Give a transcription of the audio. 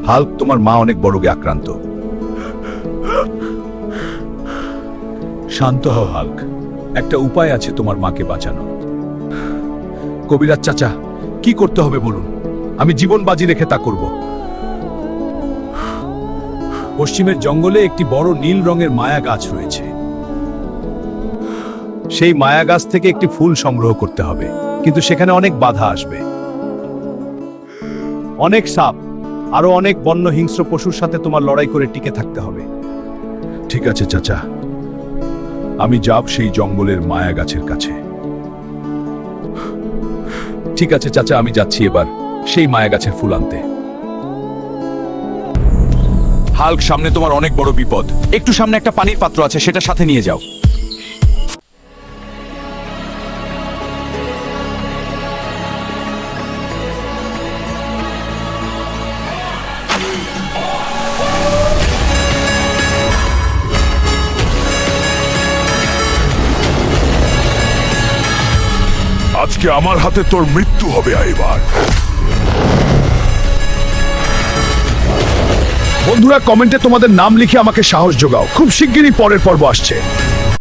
Hulk, তোমার মা অনেক বড় রোগে আক্রান্ত। শান্ত হও হাল্ক, একটা উপায় আছে তোমার মাকে বাঁচানো। কবিরাজ চাচা, কি করতে হবে বলুন, আমি জীবন বাজি রেখে তা করব। পশ্চিমের জঙ্গলে একটি বড় নীল রঙের মায়া গাছ রয়েছে। সেই মায়া গাছ থেকে একটি ফুল সংগ্রহ করতে হবে, কিন্তু সেখানে অনেক বাধা আসবে। অনেক সাপ, আরো অনেক বন্য হিংস্র পশুর সাথে তোমার লড়াই করে টিকে থাকতে হবে। ঠিক আছে চাচা, আমি যাব সেই জঙ্গলের মায়া গাছের কাছে। ঠিক আছে চাচা, আমি যাচ্ছি এবার সেই মায়া গাছের ফুল আনতে। হাল্ক, সামনে তোমার অনেক বড় বিপদ। একটু সামনে একটা পানির পাত্র আছে, সেটা সাথে নিয়ে যাও। আজকে আমার হাতে তোর মৃত্যু হবে এবার। বন্ধুরা, কমেন্টে তোমাদের নাম লিখে আমাকে সাহস যোগাও। খুব শিগগিরই পরের পর্ব আসছে।